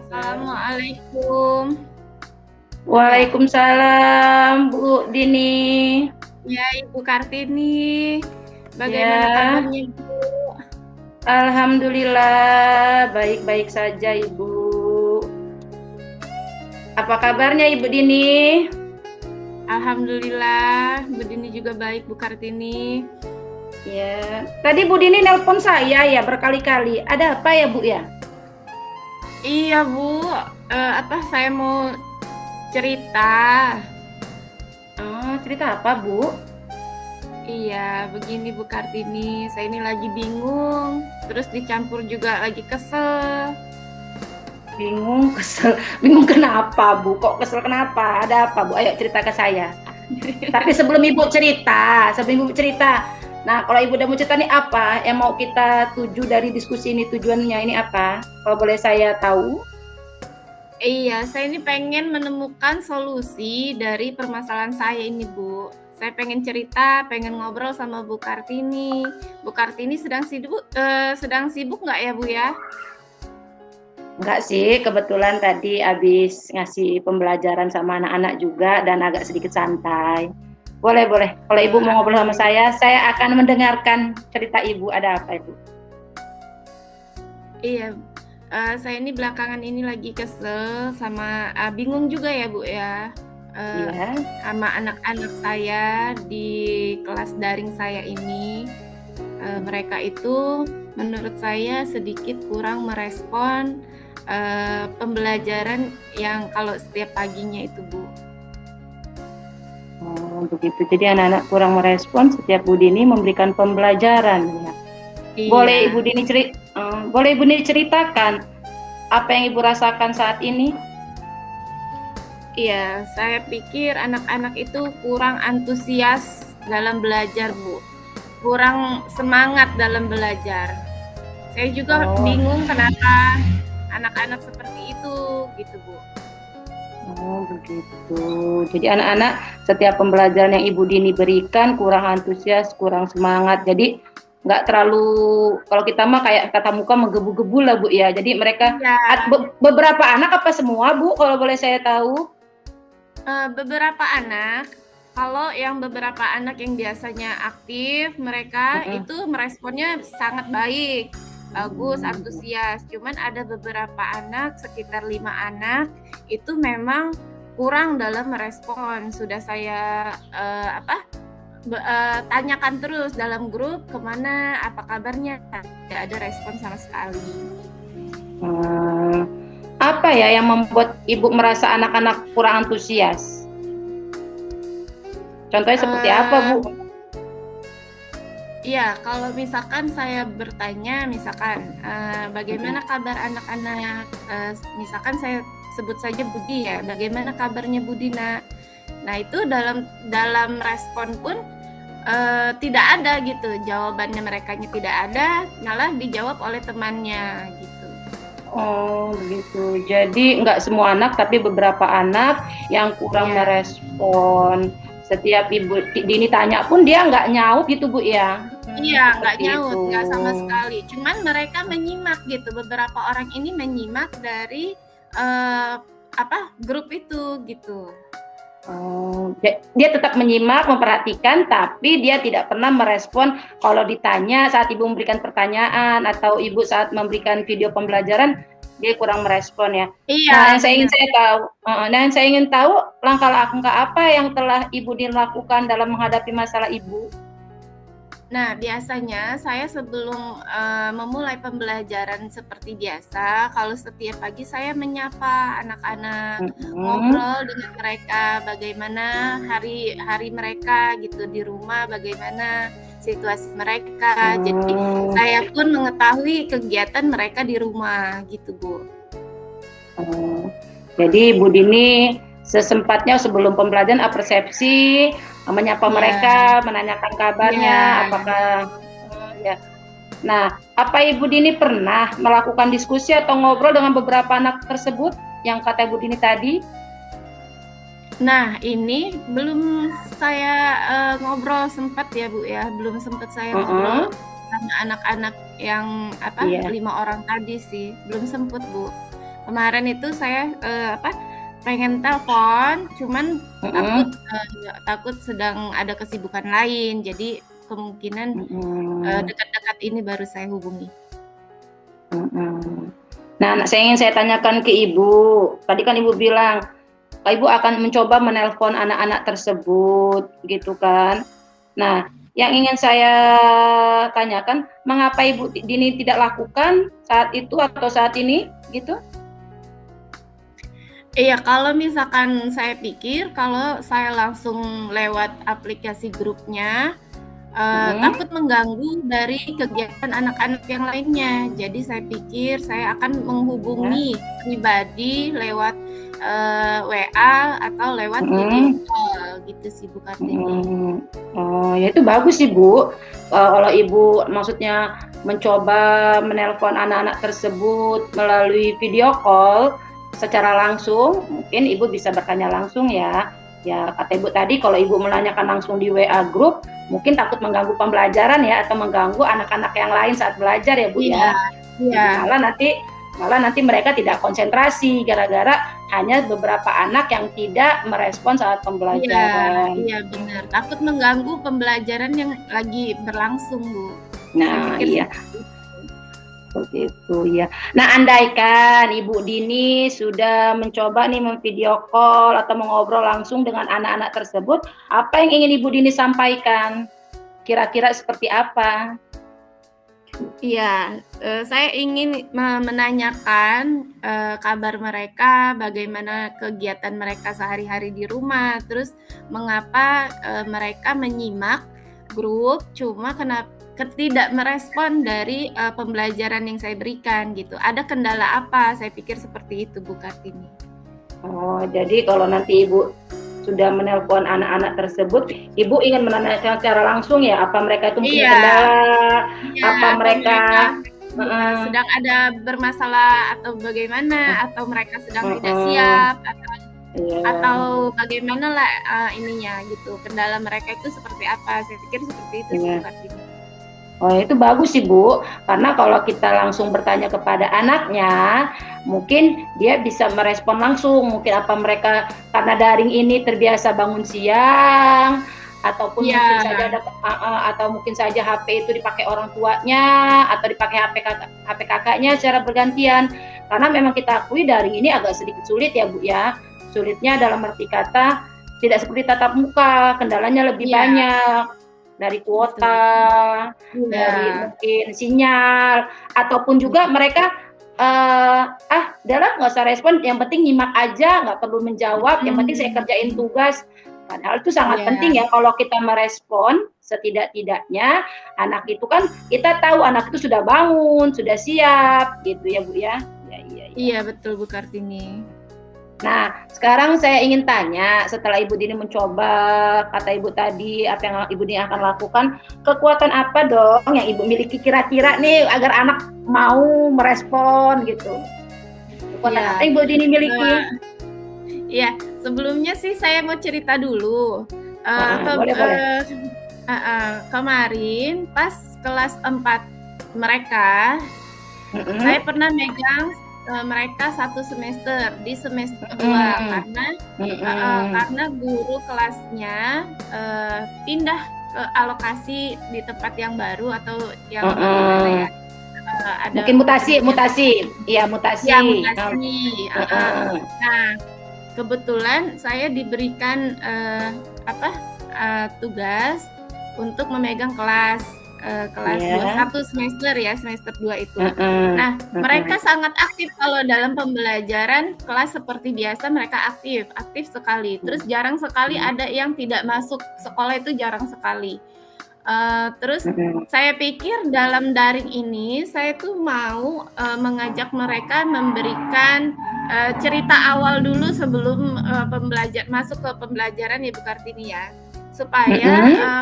Assalamualaikum. Bu ya? Waalaikumsalam, Bu Dini. Ya, Ibu Kartini. Bagaimana Ya, kabarnya, Bu? alhamdulillah baik-baik saja, Ibu. Apa kabarnya, Ibu Dini? Alhamdulillah, Bu Dini juga baik, Bu Kartini. Ya, tadi Bu Dini nelpon saya ya berkali-kali. Ada apa ya, Bu ya? Iya, Bu. Saya mau cerita. Cerita apa, Bu? Iya, begini Bu Kartini. Saya ini lagi bingung, terus dicampur juga lagi kesel. Bingung, kesel. Bingung kenapa, Bu? Kok kesel kenapa? Ada apa, Bu? Ayo cerita ke saya. Tapi sebelum Ibu cerita, nah kalau Ibu udah mau cerita nih apa yang mau kita tuju dari diskusi ini, tujuannya ini apa? Kalau boleh saya tahu? Iya, saya ini pengen menemukan solusi dari permasalahan saya ini, Bu. Saya pengen cerita, pengen ngobrol sama Bu Kartini. Bu Kartini sedang sibuk nggak ya, Bu ya? Enggak sih, kebetulan tadi habis ngasih pembelajaran sama anak-anak juga dan agak sedikit santai. Boleh, boleh. Kalau Ibu mau ngobrol sama Alhamdulillah. saya akan mendengarkan cerita Ibu. Ada apa, Ibu? Iya, saya ini belakangan ini lagi kesel sama bingung juga ya, Bu ya. Iya. Sama anak-anak saya di kelas daring saya ini. Mereka itu menurut saya sedikit kurang merespon pembelajaran yang kalau setiap paginya itu, Bu. Oh, begitu. Jadi anak-anak kurang merespon setiap Bu Dini memberikan pembelajaran ya. Boleh Iya. Ibu Dini ceritakan apa yang Ibu rasakan saat ini? Iya, saya pikir anak-anak itu kurang antusias dalam belajar, Bu. Kurang semangat dalam belajar. Saya juga Oh, bingung kenapa anak-anak seperti itu, gitu, Bu. oh begitu. Jadi anak-anak setiap pembelajaran yang Ibu Dini berikan kurang antusias, kurang semangat. Jadi nggak terlalu, kalau kita mah kayak kata muka menggebu-gebu lah, Bu ya. Jadi mereka Iya, beberapa anak apa semua, Bu, kalau boleh saya tahu? beberapa anak, kalau yang beberapa anak yang biasanya aktif, mereka Mm-mm. itu meresponnya sangat baik, bagus, antusias. Cuman ada beberapa anak, sekitar 5 anak, itu memang kurang dalam merespon. Sudah saya tanyakan terus dalam grup, kemana, apa kabarnya, tidak ada respon sama sekali. Hmm, apa ya yang membuat Ibu merasa anak-anak kurang antusias? Contohnya seperti apa, Bu? Uh, Iya, kalau misalkan saya bertanya, misalkan bagaimana kabar anak-anak, misalkan saya sebut saja Budi ya, bagaimana kabarnya Budi nak? Nah itu dalam respon pun tidak ada gitu, jawabannya merekanya tidak ada, malah dijawab oleh temannya gitu. Oh, begitu. Jadi nggak semua anak, tapi beberapa anak yang kurang Iya, merespon. Setiap Ibu Dini tanya pun dia nggak nyaut gitu, Bu ya. iya nggak Seperti nyaut, itu. nggak sama sekali. Cuman mereka menyimak gitu, beberapa orang ini menyimak dari grup itu gitu. Oh, dia tetap menyimak, memperhatikan, tapi dia tidak pernah merespon kalau ditanya saat Ibu memberikan pertanyaan atau Ibu saat memberikan video pembelajaran, dia kurang merespon ya. Nah, Iya, yang benar. yang saya ingin tahu langkah-langkah apa yang telah Ibu dilakukan dalam menghadapi masalah Ibu? Nah, biasanya saya sebelum memulai pembelajaran seperti biasa, kalau setiap pagi saya menyapa anak-anak, Mm-mm. ngobrol dengan mereka, bagaimana hari mereka gitu di rumah, bagaimana situasi mereka. Jadi Hmm. saya pun mengetahui kegiatan mereka di rumah gitu, Bu. Oh. Jadi Bu Dini sesempatnya sebelum pembelajaran persepsi, menyapa Ya, mereka, menanyakan kabarnya, ya. apakah ya. Nah, apa Ibu Dini pernah melakukan diskusi atau ngobrol dengan beberapa anak tersebut yang kata Ibu Dini tadi? Nah, ini belum saya ngobrol sempat ya, Bu ya, belum sempat saya ngobrol sama anak-anak yang Iya. 5 orang tadi sih, belum sempat, Bu. kemarin itu saya pengen telepon, cuman Mm-mm. takut sedang ada kesibukan lain, jadi kemungkinan Mm-mm. dekat-dekat ini baru saya hubungi. Mm-mm. Nah, saya ingin saya tanyakan ke Ibu. Tadi kan Ibu bilang, Ibu akan mencoba menelpon anak-anak tersebut, gitu kan? Nah, yang ingin saya tanyakan, mengapa Ibu Dini tidak lakukan saat itu atau saat ini, gitu? Iya, kalau misalkan saya pikir kalau saya langsung lewat aplikasi grupnya, takut mengganggu dari kegiatan anak-anak yang lainnya. Jadi saya pikir saya akan menghubungi pribadi lewat WA atau lewat video call gitu sih Bu Kartini. Oh, ya itu bagus sih Bu. Kalau Ibu maksudnya mencoba menelpon anak-anak tersebut melalui video call secara langsung, mungkin Ibu bisa bertanya langsung ya. Ya, kata Ibu tadi kalau Ibu menanyakan langsung di WA grup, mungkin takut mengganggu pembelajaran ya atau mengganggu anak-anak yang lain saat belajar ya Bu Iya, ya. iya. Malah nanti mereka tidak konsentrasi gara-gara hanya beberapa anak yang tidak merespon saat pembelajaran. Iya benar. Takut mengganggu pembelajaran yang lagi berlangsung Bu. Saya Nah, pikir iya. Seperti itu ya. Nah, andaikan Ibu Dini sudah mencoba nih memvideo call atau mengobrol langsung dengan anak-anak tersebut, apa yang ingin Ibu Dini sampaikan? Kira-kira seperti apa? Iya, saya ingin menanyakan kabar mereka, bagaimana kegiatan mereka sehari-hari di rumah, terus mengapa mereka menyimak grup, cuma tidak merespon dari pembelajaran yang saya berikan gitu. Ada kendala apa? Saya pikir seperti itu Bu Kartini. Oh, jadi kalau nanti Ibu sudah menelpon anak-anak tersebut, Ibu ingin menanyakan secara langsung ya, apa mereka itu punya kendala, apa mereka sedang ada bermasalah atau bagaimana, atau mereka sedang tidak siap, atau bagaimana lah ininya gitu, kendala mereka itu seperti apa? Saya pikir seperti itu sih Bu Kartini. Oh, itu bagus sih Bu, karena kalau kita langsung bertanya kepada anaknya, mungkin dia bisa merespon langsung, mungkin apa mereka karena daring ini terbiasa bangun siang, ataupun mungkin saja atau mungkin saja HP itu dipakai orang tuanya, atau dipakai HP kakaknya secara bergantian. Karena memang kita akui daring ini agak sedikit sulit ya Bu ya, sulitnya dalam arti kata tidak seperti tatap muka, kendalanya lebih banyak. Dari kuota, dari mungkin sinyal, ataupun juga mereka udahlah nggak usah respon, yang penting nyimak aja, nggak perlu menjawab, yang penting saya kerjain tugas. Padahal itu sangat penting ya kalau kita merespon, setidak-tidaknya anak itu kan kita tahu anak itu sudah bangun, sudah siap, gitu ya Bu ya. Iya betul Bu Kartini. Nah, sekarang saya ingin tanya, setelah Ibu Dini mencoba, kata Ibu tadi, apa yang Ibu Dini akan lakukan, kekuatan apa dong yang Ibu miliki kira-kira nih, agar anak mau merespon gitu? Kekuatan apa yang Ibu Dini miliki? Iya, sebelumnya sih saya mau cerita dulu. Boleh. Kemarin pas kelas 4 mereka, saya pernah megang mereka 1 semester di semester 2 karena guru kelasnya pindah ke alokasi di tempat yang baru atau yang bagaimana ya, ada mungkin mutasi. Nah, kebetulan saya diberikan tugas untuk memegang kelas 1 semester ya, semester 2 itu. Nah, mereka sangat aktif kalau dalam pembelajaran kelas seperti biasa, mereka aktif sekali. Terus jarang sekali ada yang tidak masuk sekolah, itu jarang sekali. Terus saya pikir dalam daring ini saya tuh mau mengajak mereka memberikan cerita awal dulu sebelum masuk ke pembelajaran ya Bu Kartini ya, supaya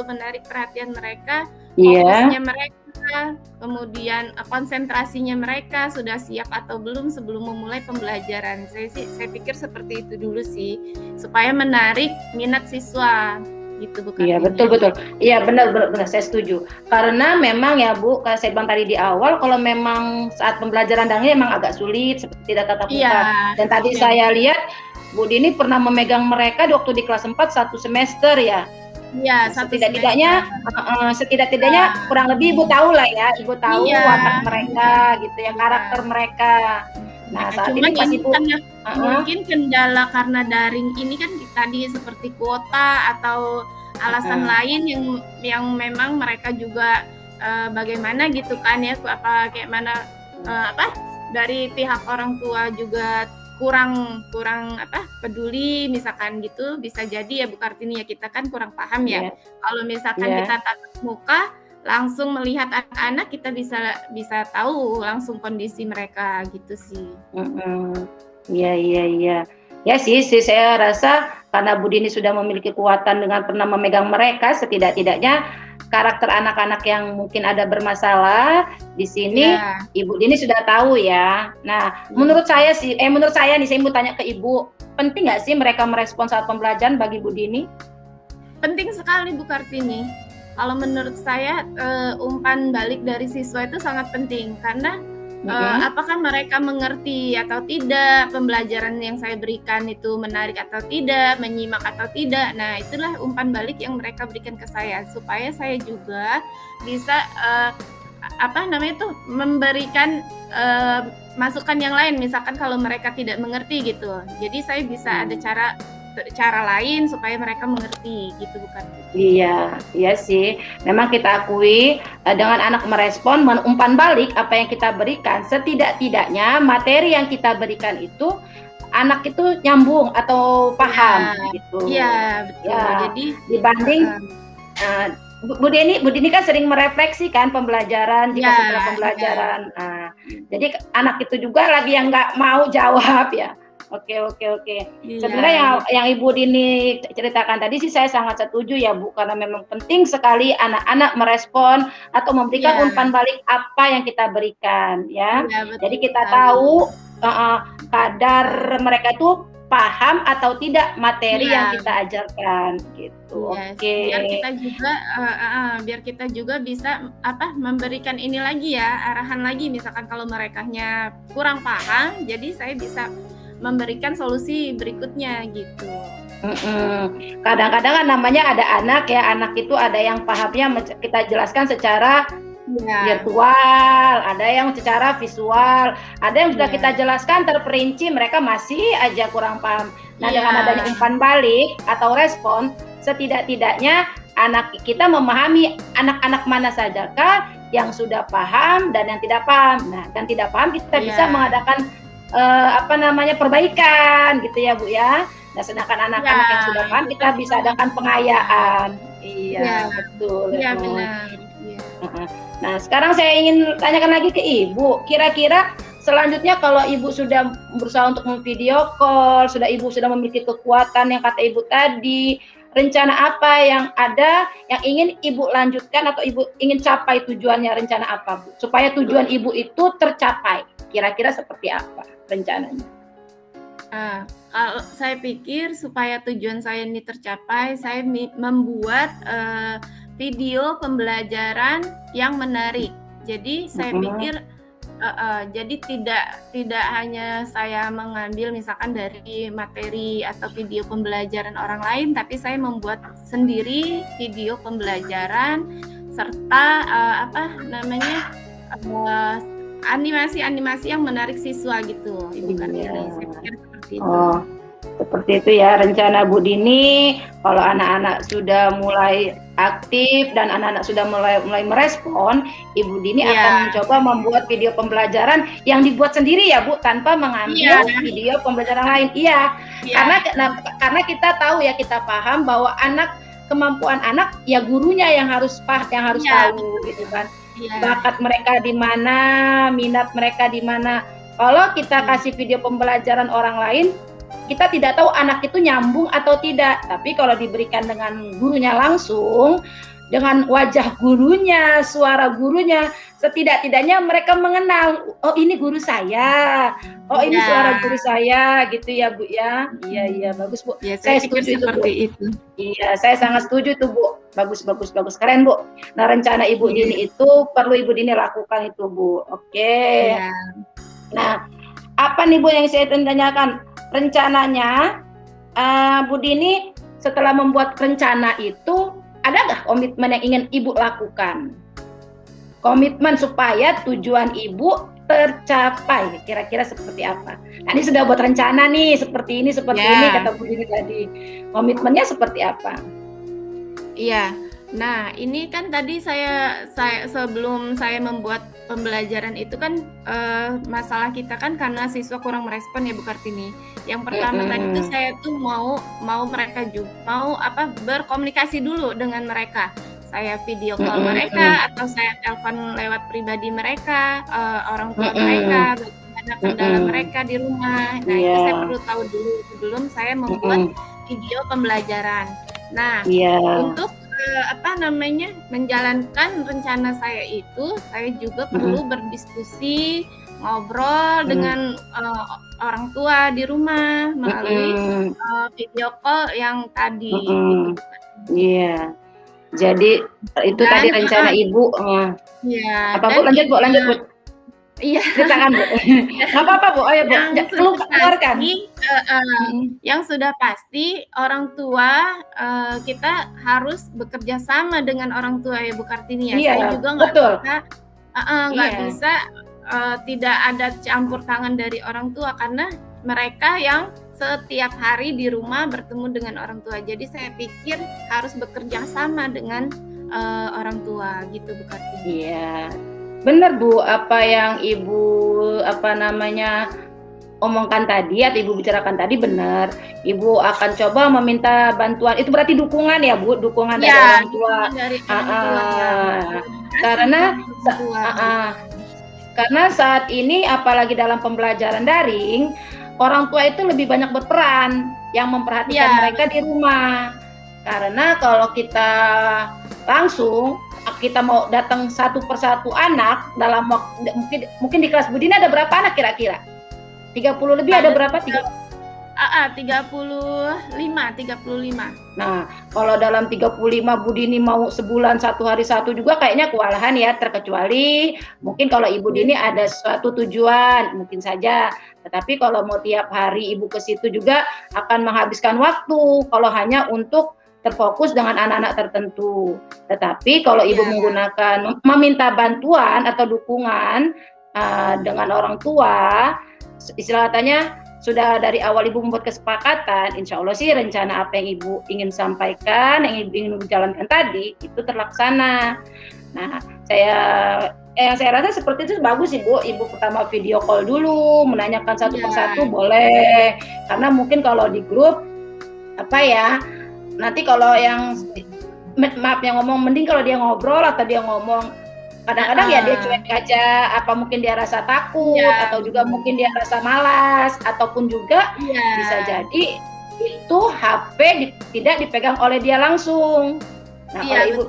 menarik perhatian mereka, fokusnya mereka, kemudian konsentrasinya mereka sudah siap atau belum sebelum memulai pembelajaran. Saya pikir seperti itu dulu sih, supaya menarik minat siswa. gitu Bu Iya, Kartini. betul. Iya, benar, saya setuju. Karena memang ya Bu, kayak saya bilang tadi di awal, kalau memang saat pembelajaran daringnya memang agak sulit seperti tidak tatap Iya, muka. Dan tadi iya saya betul. lihat Bu Dini pernah memegang mereka di waktu di kelas 4 1 semester ya. Iya, Nah, 1 semester. setidak-tidaknya Nah, kurang lebih Ibu tahu lah ya, Ibu tahu iya, watak mereka gitu ya, iya. karakter mereka. Nah, Mereka saat cuman ini pas ini Ibu kan ya, heeh, mungkin kendala karena daring ini kan tadi seperti kuota atau alasan heeh, lain yang memang mereka juga bagaimana gitu kan ya, apa kayak mana apa dari pihak orang tua juga kurang kurang apa peduli misalkan gitu bisa jadi ya Bu Kartini ya kita kan kurang paham ya. iya, Kalau misalkan iya, kita tatap muka langsung melihat anak-anak kita bisa tahu langsung kondisi mereka gitu sih. mhm. Iya. Ya sih saya rasa karena Bu Dini sudah memiliki kekuatan dengan pernah memegang mereka, setidak-tidaknya karakter anak-anak yang mungkin ada bermasalah di sini, Iya, Ibu Dini sudah tahu ya. Nah, iya. menurut saya nih, saya mau tanya ke Ibu, penting nggak sih mereka merespon saat pembelajaran bagi Bu Dini? Penting sekali Bu Kartini. Kalau menurut saya umpan balik dari siswa itu sangat penting karena Mhm, apakah mereka mengerti atau tidak, pembelajaran yang saya berikan itu menarik atau tidak, menyimak atau tidak. Nah, itulah umpan balik yang mereka berikan ke saya supaya saya juga bisa apa namanya tuh memberikan masukan yang lain misalkan kalau mereka tidak mengerti gitu. Jadi saya bisa ada mmm. cara lain supaya mereka mengerti gitu bukan Iya sih. Memang kita akui, dengan anak merespon, umpan balik apa yang kita berikan, setidak-tidaknya materi yang kita berikan itu, anak itu nyambung atau Iya, paham iya gitu. betul. Ya, Jadi dibanding, heeh, eee, Bu Dini kan sering merefleksi kan pembelajaran, iya jika setelah iya. pembelajaran. Nah, jadi anak itu juga lagi yang nggak mau jawab ya. Oke. Iya, Sebenarnya jadi yang Ibu Dini ceritakan tadi sih saya sangat setuju ya Bu, karena memang penting sekali anak-anak merespon atau memberikan iya umpan balik apa yang kita berikan ya. iya Jadi betul kita sekali. tahu kadar Heeh, mereka itu paham atau tidak materi yang iya kita ajarkan gitu. iya, Oke. biar kita juga bisa, apa, memberikan ini lagi ya, arahan lagi misalkan kalau merekanya kurang paham, jadi saya bisa memberikan solusi berikutnya gitu. Kadang-kadang kan namanya ada anak ya, anak itu ada yang pahamnya kita jelaskan secara Iya virtual, ada yang secara visual, ada yang sudah iya kita jelaskan terperinci, mereka masih aja kurang paham. Nah, iya dengan adanya umpan balik atau respon, setidak-tidaknya anak kita memahami anak-anak mana sajakah yang sudah paham dan yang tidak paham. Nah, yang tidak paham kita bisa iya mengadakan apa namanya perbaikan gitu ya Bu ya. Nah, sedangkan iya, anak-anak yang sudah paham itu kita kan bisa adakan benar. pengayaan. Iya Iya, betul. iya benar, iya. Heeh. Nah, sekarang saya ingin tanyakan lagi ke Ibu, kira-kira selanjutnya kalau Ibu sudah berusaha untuk video call, Ibu sudah memiliki kekuatan yang kata Ibu tadi, rencana apa yang ada yang ingin Ibu lanjutkan atau Ibu ingin capai tujuannya, rencana apa, Bu? Supaya tujuan Ibu itu tercapai, kira-kira seperti apa rencananya? Kalau saya pikir supaya tujuan saya ini tercapai, saya membuat video pembelajaran yang menarik. Jadi saya Mhm, pikir jadi tidak hanya saya mengambil misalkan dari materi atau video pembelajaran orang lain, tapi saya membuat sendiri video pembelajaran serta apa namanya animasi-animasi yang menarik siswa gitu, Ibu Kartini. Saya iya. pikir seperti itu. Oh, seperti itu ya rencana Bu Dini, kalau anak-anak sudah mulai aktif dan anak-anak sudah mulai merespon, Ibu Dini Iya, akan mencoba membuat video pembelajaran yang dibuat sendiri ya Bu, tanpa iya, mengambil video pembelajaran lain. Iya, iya, karena kita tahu ya, kita paham bahwa kemampuan anak ya gurunya yang harus iya, tahu betul. gitu kan. Iya, Bakat mereka di mana, minat mereka di mana. Kalau kita iya, kasih video pembelajaran orang lain, kita tidak tahu anak itu nyambung atau tidak. Tapi kalau diberikan dengan gurunya langsung, dengan wajah gurunya, suara gurunya, setidak-tidaknya mereka mengenal, oh ini guru saya, oh ini suara guru saya, gitu ya Bu ya. Iya bagus Bu. Ya, Saya pikir setuju itu Bu. seperti itu. Iya, saya sangat setuju tuh Bu. Bagus, keren Bu. Nah rencana Ibu Dini itu perlu Ibu Dini lakukan itu Bu. Oke. Iya. Nah, apa nih Bu yang saya tanyakan? Rencananya Bu Dini setelah membuat rencana itu, ada nggak komitmen yang ingin Ibu lakukan? Komitmen supaya tujuan Ibu tercapai, kira-kira seperti apa? Nah, ini sudah buat rencana nih, seperti ini kata Bu Dini tadi. Komitmennya seperti apa? Iya. Nah, ini kan tadi saya sebelum saya membuat pembelajaran itu kan masalah kita kan karena siswa kurang merespon ya Bu Kartini. Yang pertama tadi tuh saya tuh mau mereka juga mau berkomunikasi dulu dengan mereka. Saya video call mereka atau saya telepon lewat pribadi mereka, orang tua mereka, bagaimana kendala mereka di rumah. Nah, itu saya perlu tahu dulu sebelum saya membuat video pembelajaran. Nah, untuk menjalankan rencana saya itu, saya juga perlu berdiskusi, ngobrol dengan orang tua di rumah melalui video call yang tadi. Gitu. Iya. Jadi itu dan, tadi rencana Ibu. Iya. Apa Bu? Lanjut Bu. Iya. Ceritakan Bu. Nggak apa-apa Bu. Ayo Bu. Keluarkan. Yang sudah pasti orang tua kita harus bekerja sama dengan orang tua ya Bu Kartini ya. Iya, saya juga nggak bisa tidak ada campur tangan dari orang tua karena mereka yang setiap hari di rumah bertemu dengan orang tua. Jadi saya pikir harus bekerja sama dengan orang tua gitu Bu Kartini. Iya. Benar Bu, apa yang Ibu omongkan tadi atau Ibu bicarakan tadi benar. Ibu akan coba meminta bantuan. Itu berarti dukungan ya Bu, dukungan dari orang tua. Karena saat ini apalagi dalam pembelajaran daring, orang tua itu lebih banyak berperan yang memperhatikan mereka di rumah. Karena kalau kita langsung kita mau datang satu persatu anak dalam waktu mungkin di kelas Bu Dini ada berapa anak kira-kira? 30 lebih ada berapa? 35. Nah, kalau dalam 35 Bu Dini mau sebulan satu hari satu juga kayaknya kewalahan ya, terkecuali mungkin kalau Ibu Dini ada suatu tujuan mungkin saja. Tetapi kalau mau tiap hari Ibu ke situ juga akan menghabiskan waktu kalau hanya untuk terfokus dengan anak-anak tertentu. Tetapi kalau Ibu menggunakan meminta bantuan atau dukungan dengan orang tua, istilahnya sudah dari awal Ibu membuat kesepakatan, insya Allah sih rencana apa yang Ibu ingin sampaikan, yang Ibu ingin jalankan tadi itu terlaksana. Nah, yang saya rasa seperti itu bagus Ibu. Ibu pertama video call dulu, menanyakan satu persatu boleh. Karena mungkin kalau di grup nanti kalau yang yang ngomong mending kalau dia ngobrol atau dia ngomong kadang-kadang ya dia cuek aja, apa mungkin dia rasa takut atau juga mungkin dia rasa malas ataupun juga bisa jadi itu HP tidak dipegang oleh dia langsung. Nah, kalau Ibu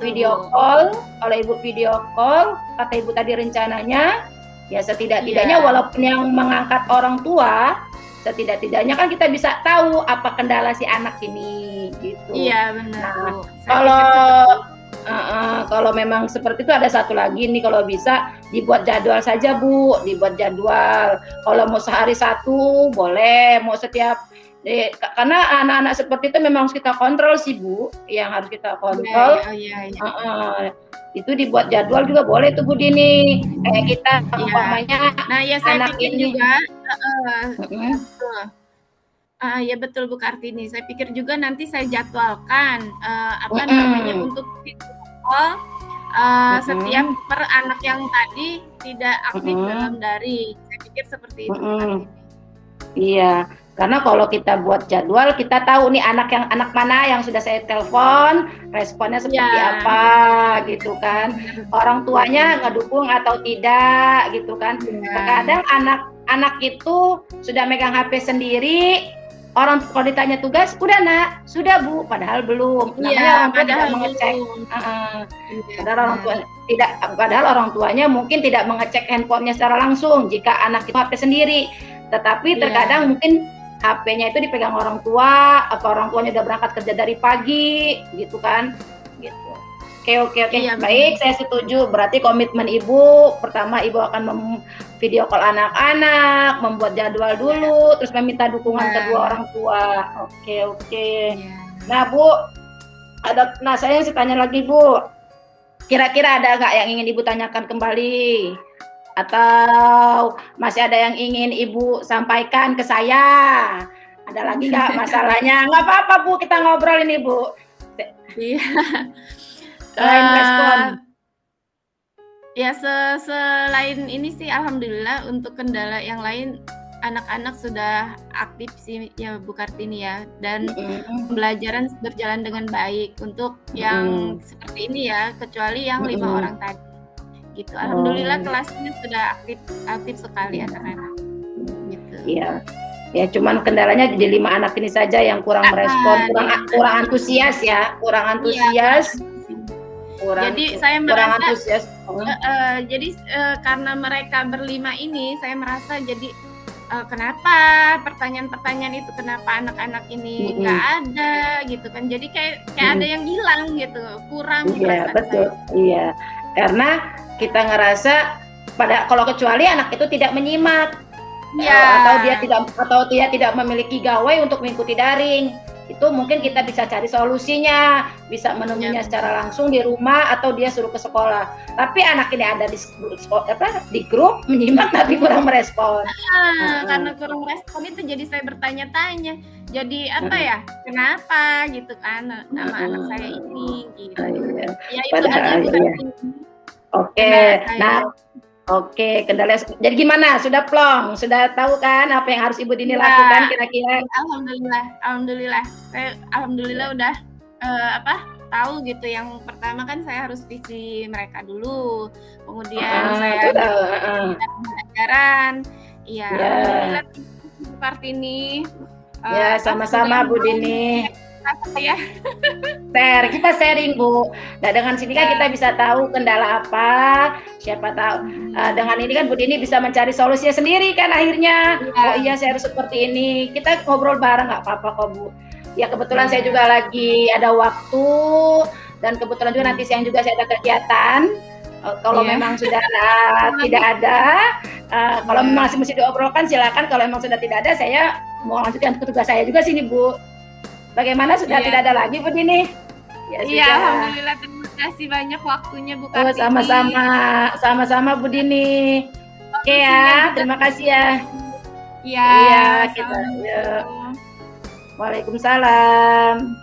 video call, kata Ibu tadi rencananya ya setidak-tidaknya walaupun yang mengangkat orang tua, setidak-tidaknya kan kita bisa tahu apa kendala si anak ini gitu. Iya benar. Nah, kalau memang seperti itu ada satu lagi nih, kalau bisa dibuat jadwal saja Bu, dibuat jadwal. Kalau mau sehari satu boleh, mau setiap karena anak-anak seperti itu memang harus kita kontrol sih Bu, yang harus kita kontrol. Itu dibuat jadwal juga boleh tuh Bu Dini. Kayak kita umpamanya saya anak pikir ini juga. Ya betul Bu Kartini. Saya pikir juga nanti saya jadwalkan untuk setiap per anak yang tadi tidak aktif dalam daring. Saya pikir seperti itu Bu Kartini. Iya, karena kalau kita buat jadwal kita tahu nih anak mana yang sudah saya telepon, responnya seperti apa gitu kan. Orang tuanya ngedukung atau tidak gitu kan. Terkadang anak itu sudah megang HP sendiri, orang kalau ditanya tugas, "Udah Nak, sudah Bu," padahal belum. Namanya Iya, orang tua tidak padahal mengecek. belum. Iya, Padahal orang tuanya mungkin tidak mengecek handphonenya secara langsung jika anak itu HP sendiri. Tetapi Iya. terkadang mungkin HP-nya itu dipegang orang tua, atau orang tuanya udah berangkat kerja dari pagi, gitu kan? Gitu. Oke. Iya, Baik, saya setuju. Berarti komitmen Ibu, pertama Ibu akan video call anak-anak, membuat jadwal dulu, terus meminta dukungan Iya. kedua orang tua. Oke. Iya. Nah, Bu, saya tanya lagi, Bu. Kira-kira ada nggak yang ingin Ibu tanyakan kembali? Atau masih ada yang ingin Ibu sampaikan ke saya? Ada lagi nggak masalahnya? Nggak apa-apa, Bu, kita ngobrol ini, Bu. Iya. Selain respon. Ya selain ini sih alhamdulillah untuk kendala yang lain anak-anak sudah aktif sih ya Bu Kartini ya, dan pembelajaran berjalan dengan baik untuk yang seperti ini ya, kecuali yang 5 orang tadi gitu. Alhamdulillah kelasnya sudah aktif sekali anak-anak gitu. Iya. Ya cuman kendalanya jadi 5 anak ini saja yang kurang merespon, kurang antusias ya, kurang antusias. Jadi saya merasa karena mereka berlima ini saya merasa jadi kenapa pertanyaan-pertanyaan itu kenapa anak-anak ini nggak ada gitu kan, jadi kayak ada yang hilang gitu, kurang. Iya betul saya. Iya, karena kita ngerasa kalau kecuali anak itu tidak menyimak atau dia tidak memiliki gawai untuk mengikuti daring, itu mungkin kita bisa cari solusinya, bisa menemuinya secara langsung di rumah atau dia suruh ke sekolah. Tapi anak ini ada di grup menyimak tapi kurang merespon. Karena kurang respon itu jadi saya bertanya-tanya. Jadi apa ya? Kenapa gitu kan nama anak saya ini gitu. Ya itu aja bukan. Oke, kendala. Jadi gimana? Sudah plong? Sudah tahu kan apa yang harus Ibu Dini lakukan kira-kira? Alhamdulillah. Saya alhamdulillah udah tahu gitu. Yang pertama kan saya harus visi mereka dulu. Kemudian saya pelajaran. Iya, alhamdulillah Bu Kartini. Ya, sama-sama Bu Dini. Ya. Kita sharing Bu. Nah dengan sini kan kita bisa tahu kendala apa. Siapa tahu dengan ini kan Bu Dini bisa mencari solusinya sendiri kan akhirnya. Oh iya saya harus seperti ini. Kita ngobrol bareng nggak apa-apa kok Bu. Ya kebetulan saya juga lagi ada waktu dan kebetulan juga nanti siang juga saya ada kegiatan. Kalau memang sudah tidak ada, kalau memang masih mesti diobrolkan silakan. Kalau memang sudah tidak ada, saya mau lanjutkan tugas saya juga sini Bu. Bagaimana sudah tidak ada lagi Bu Dini? Iya, alhamdulillah, terima kasih banyak waktunya Bu Kartini. Sama-sama Bu Dini. Oke ya, terima kasih ya. Iya, Waalaikumsalam.